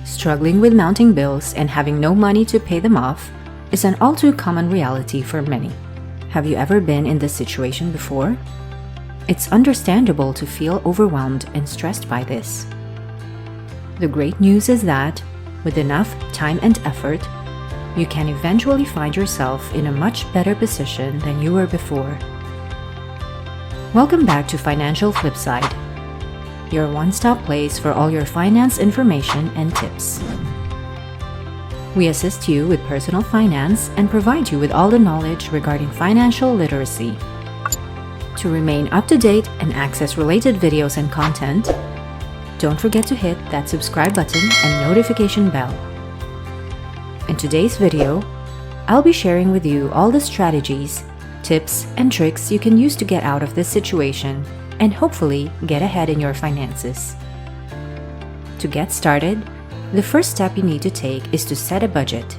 Struggling with mounting bills and having no money to pay them off is an all too common reality for many. Have you ever been in this situation before? It's understandable to feel overwhelmed and stressed by this. The great news is that, with enough time and effort, you can eventually find yourself in a much better position than you were before. Welcome back to Financial Flipside, your one-stop place for all your finance information and tips. We assist you with personal finance and provide you with all the knowledge regarding financial literacy. To remain up to date and access related videos and content, don't forget to hit that subscribe button and notification bell. In today's video, I'll be sharing with you all the strategies, tips, and tricks you can use to get out of this situation and hopefully get ahead in your finances. To get started, the first step you need to take is to set a budget.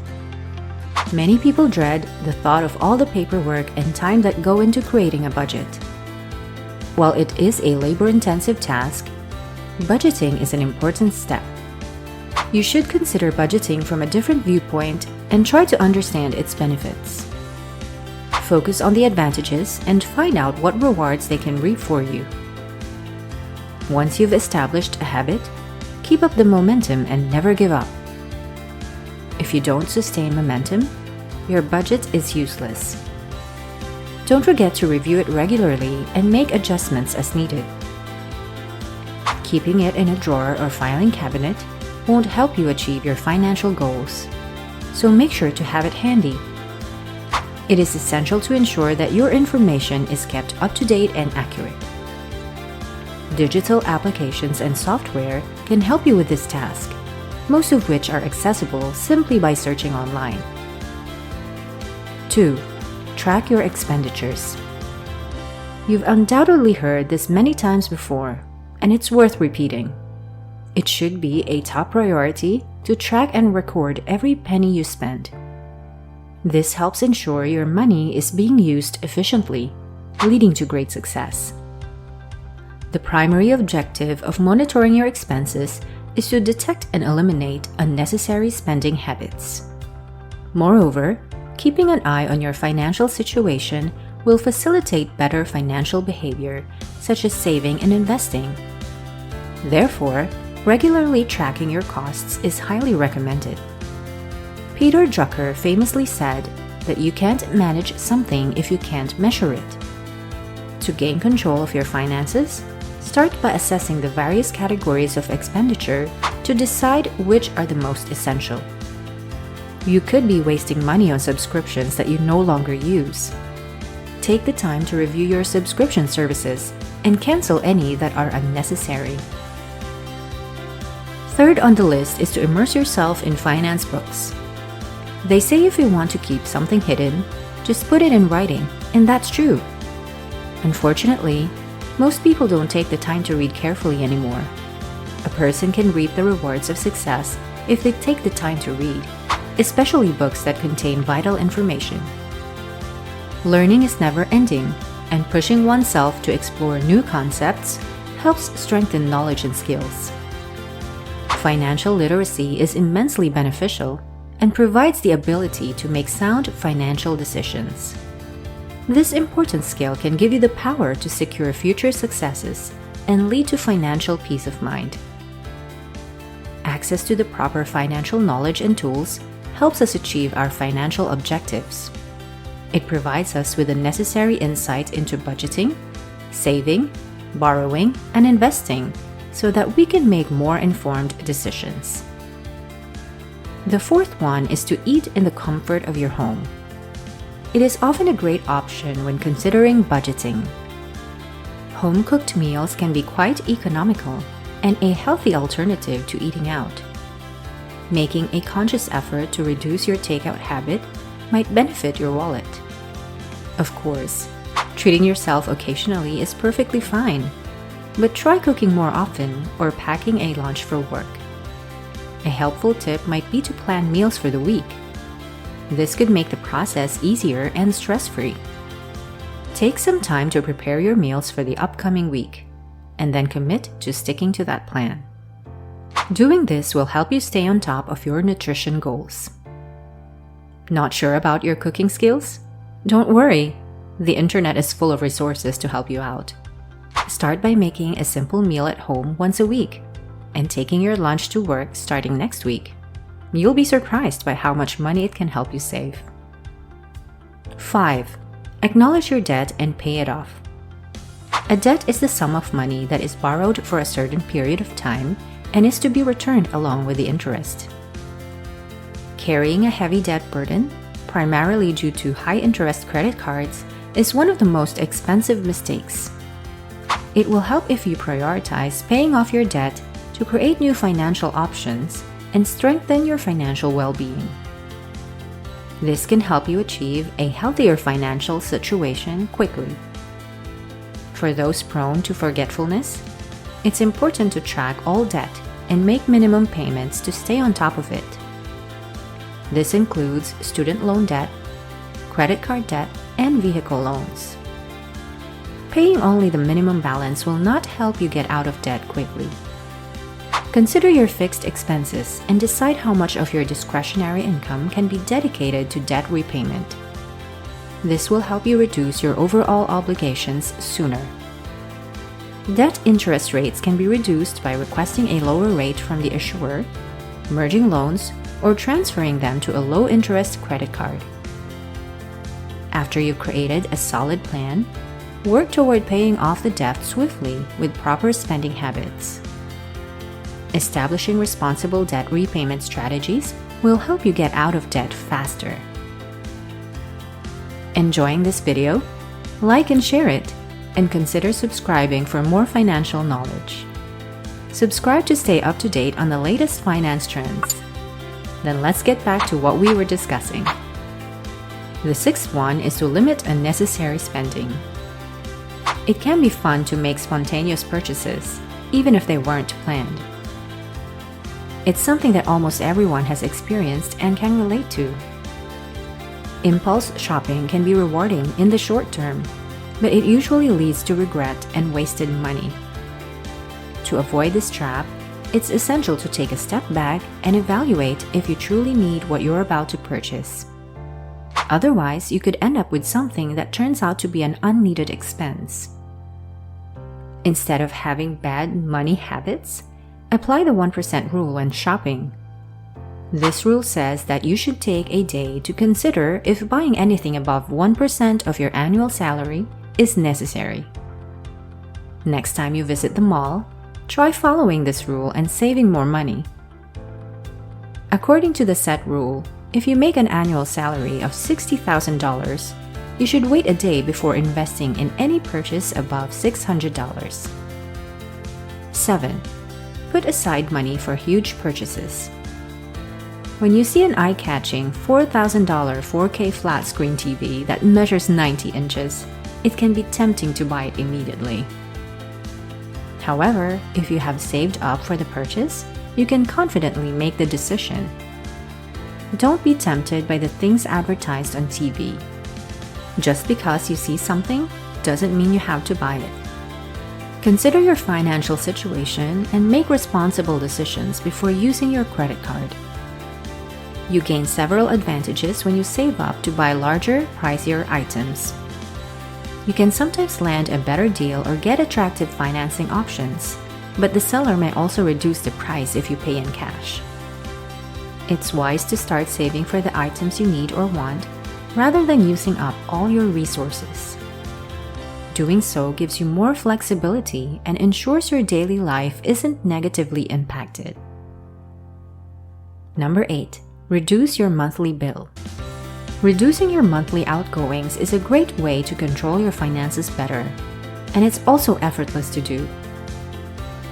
Many people dread the thought of all the paperwork and time that go into creating a budget. While it is a labor-intensive task, budgeting is an important step. You should consider budgeting from a different viewpoint and try to understand its benefits. Focus on the advantages and find out what rewards they can reap for you. Once you've established a habit, keep up the momentum and never give up. If you don't sustain momentum, your budget is useless. Don't forget to review it regularly and make adjustments as needed. Keeping it in a drawer or filing cabinet won't help you achieve your financial goals, so make sure to have it handy. It is essential to ensure that your information is kept up to date and accurate. Digital applications and software can help you with this task, most of which are accessible simply by searching online. 2. Track your expenditures. You've undoubtedly heard this many times before, and it's worth repeating. It should be a top priority to track and record every penny you spend. This helps ensure your money is being used efficiently, leading to great success. The primary objective of monitoring your expenses is to detect and eliminate unnecessary spending habits. Moreover, keeping an eye on your financial situation will facilitate better financial behavior, such as saving and investing. Therefore, regularly tracking your costs is highly recommended. Peter Drucker famously said that you can't manage something if you can't measure it. To gain control of your finances, start by assessing the various categories of expenditure to decide which are the most essential. You could be wasting money on subscriptions that you no longer use. Take the time to review your subscription services and cancel any that are unnecessary. Third on the list is to immerse yourself in finance books. They say if you want to keep something hidden, just put it in writing, and that's true. Unfortunately, most people don't take the time to read carefully anymore. A person can reap the rewards of success if they take the time to read, especially books that contain vital information. Learning is never ending, and pushing oneself to explore new concepts helps strengthen knowledge and skills. Financial literacy is immensely beneficial and provides the ability to make sound financial decisions. This important skill can give you the power to secure future successes and lead to financial peace of mind. Access to the proper financial knowledge and tools helps us achieve our financial objectives. It provides us with the necessary insight into budgeting, saving, borrowing, and investing so that we can make more informed decisions. The fourth one is to eat in the comfort of your home. It is often a great option when considering budgeting. Home-cooked meals can be quite economical and a healthy alternative to eating out. Making a conscious effort to reduce your takeout habit might benefit your wallet. Of course, treating yourself occasionally is perfectly fine, but try cooking more often or packing a lunch for work. A helpful tip might be to plan meals for the week. This could make the process easier and stress-free. Take some time to prepare your meals for the upcoming week, and then commit to sticking to that plan. Doing this will help you stay on top of your nutrition goals. Not sure about your cooking skills? Don't worry, the internet is full of resources to help you out. Start by making a simple meal at home once a week and taking your lunch to work starting next week. You'll be surprised by how much money it can help you save. 5. Acknowledge your debt and pay it off. A debt is the sum of money that is borrowed for a certain period of time and is to be returned along with the interest. Carrying a heavy debt burden, primarily due to high-interest credit cards, is one of the most expensive mistakes. It will help if you prioritize paying off your debt to create new financial options and strengthen your financial well-being. This can help you achieve a healthier financial situation quickly. For those prone to forgetfulness, it's important to track all debt and make minimum payments to stay on top of it. This includes student loan debt, credit card debt, and vehicle loans. Paying only the minimum balance will not help you get out of debt quickly. Consider your fixed expenses and decide how much of your discretionary income can be dedicated to debt repayment. This will help you reduce your overall obligations sooner. Debt interest rates can be reduced by requesting a lower rate from the issuer, merging loans, or transferring them to a low-interest credit card. After you've created a solid plan, work toward paying off the debt swiftly with proper spending habits. Establishing responsible debt repayment strategies will help you get out of debt faster. Enjoying this video? Like and share it, and consider subscribing for more financial knowledge. Subscribe to stay up to date on the latest finance trends. Then let's get back to what we were discussing. The sixth one is to limit unnecessary spending. It can be fun to make spontaneous purchases, even if they weren't planned. It's something that almost everyone has experienced and can relate to. Impulse shopping can be rewarding in the short term, but it usually leads to regret and wasted money. To avoid this trap, it's essential to take a step back and evaluate if you truly need what you're about to purchase. Otherwise, you could end up with something that turns out to be an unneeded expense. Instead of having bad money habits, apply the 1% rule when shopping. This rule says that you should take a day to consider if buying anything above 1% of your annual salary is necessary. Next time you visit the mall, try following this rule and saving more money. According to the set rule, if you make an annual salary of $60,000, you should wait a day before investing in any purchase above $600. 7. Put aside money for huge purchases. When you see an eye-catching $4,000 4K flat-screen TV that measures 90 inches, it can be tempting to buy it immediately. However, if you have saved up for the purchase, you can confidently make the decision. Don't be tempted by the things advertised on TV. Just because you see something doesn't mean you have to buy it. Consider your financial situation and make responsible decisions before using your credit card. You gain several advantages when you save up to buy larger, pricier items. You can sometimes land a better deal or get attractive financing options, but the seller may also reduce the price if you pay in cash. It's wise to start saving for the items you need or want, rather than using up all your resources. Doing so gives you more flexibility and ensures your daily life isn't negatively impacted. Number 8. Reduce your monthly bill. Reducing your monthly outgoings is a great way to control your finances better, and it's also effortless to do.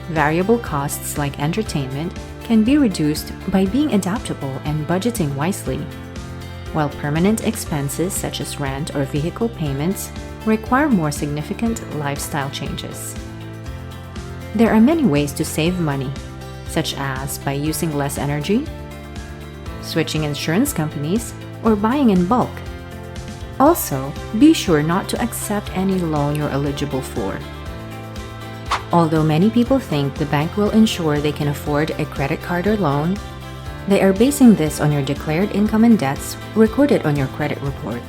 Variable costs like entertainment can be reduced by being adaptable and budgeting wisely, while permanent expenses such as rent or vehicle payments require more significant lifestyle changes. There are many ways to save money, such as by using less energy, switching insurance companies, or buying in bulk. Also, be sure not to accept any loan you're eligible for. Although many people think the bank will ensure they can afford a credit card or loan, they are basing this on your declared income and debts recorded on your credit report.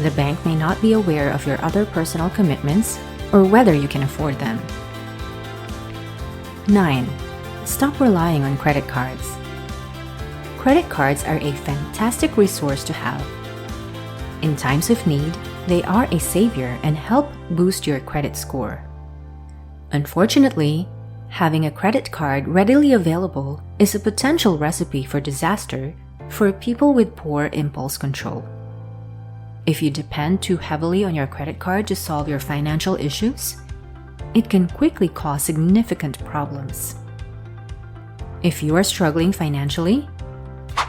The bank may not be aware of your other personal commitments or whether you can afford them. 9. Stop relying on credit cards. Credit cards are a fantastic resource to have. In times of need, they are a savior and help boost your credit score. Unfortunately, having a credit card readily available is a potential recipe for disaster for people with poor impulse control. If you depend too heavily on your credit card to solve your financial issues, it can quickly cause significant problems. If you are struggling financially,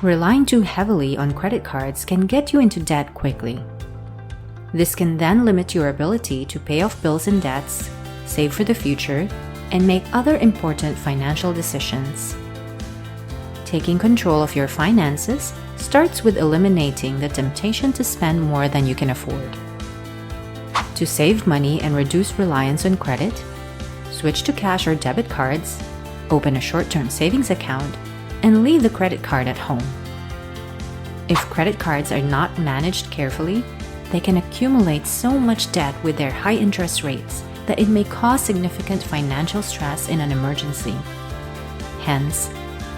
relying too heavily on credit cards can get you into debt quickly. This can then limit your ability to pay off bills and debts, save for the future, and make other important financial decisions. Taking control of your finances starts with eliminating the temptation to spend more than you can afford. To save money and reduce reliance on credit, switch to cash or debit cards, open a short-term savings account, and leave the credit card at home. If credit cards are not managed carefully, they can accumulate so much debt with their high interest rates that it may cause significant financial stress in an emergency. Hence,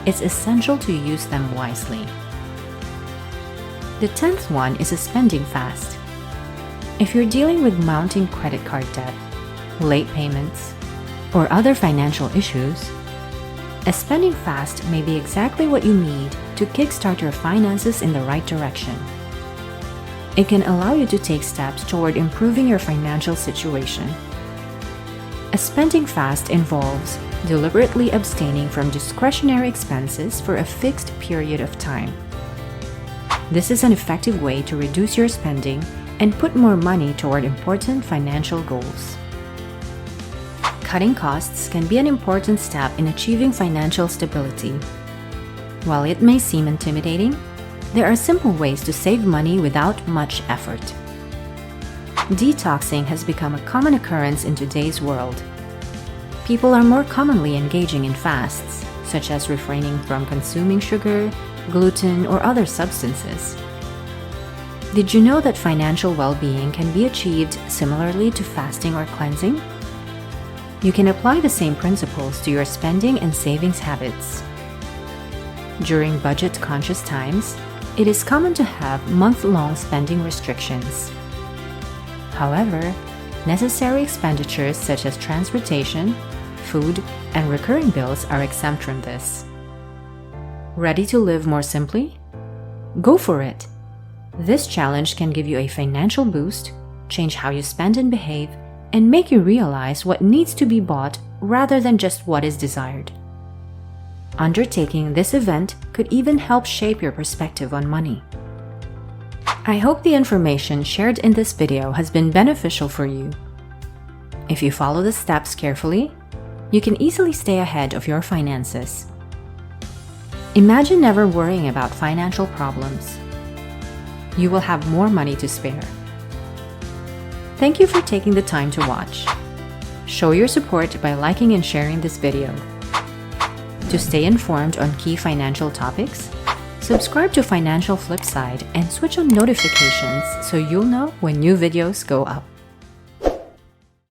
it's essential to use them wisely. The 10th one is a spending fast. If you're dealing with mounting credit card debt, late payments, or other financial issues, a spending fast may be exactly what you need to kickstart your finances in the right direction. It can allow you to take steps toward improving your financial situation. A spending fast involves deliberately abstaining from discretionary expenses for a fixed period of time. This is an effective way to reduce your spending and put more money toward important financial goals. Cutting costs can be an important step in achieving financial stability. While it may seem intimidating, there are simple ways to save money without much effort. Detoxing has become a common occurrence in today's world. People are more commonly engaging in fasts, such as refraining from consuming sugar, gluten, or other substances. Did you know that financial well-being can be achieved similarly to fasting or cleansing? You can apply the same principles to your spending and savings habits. During budget-conscious times, it is common to have month-long spending restrictions. However, necessary expenditures such as transportation, food, and recurring bills are exempt from this. Ready to live more simply? Go for it! This challenge can give you a financial boost, change how you spend and behave, and make you realize what needs to be bought rather than just what is desired. Undertaking this event could even help shape your perspective on money. I hope the information shared in this video has been beneficial for you. If you follow the steps carefully, you can easily stay ahead of your finances. Imagine never worrying about financial problems. You will have more money to spare. Thank you for taking the time to watch. Show your support by liking and sharing this video. To stay informed on key financial topics, subscribe to Financial Flipside and switch on notifications so you'll know when new videos go up.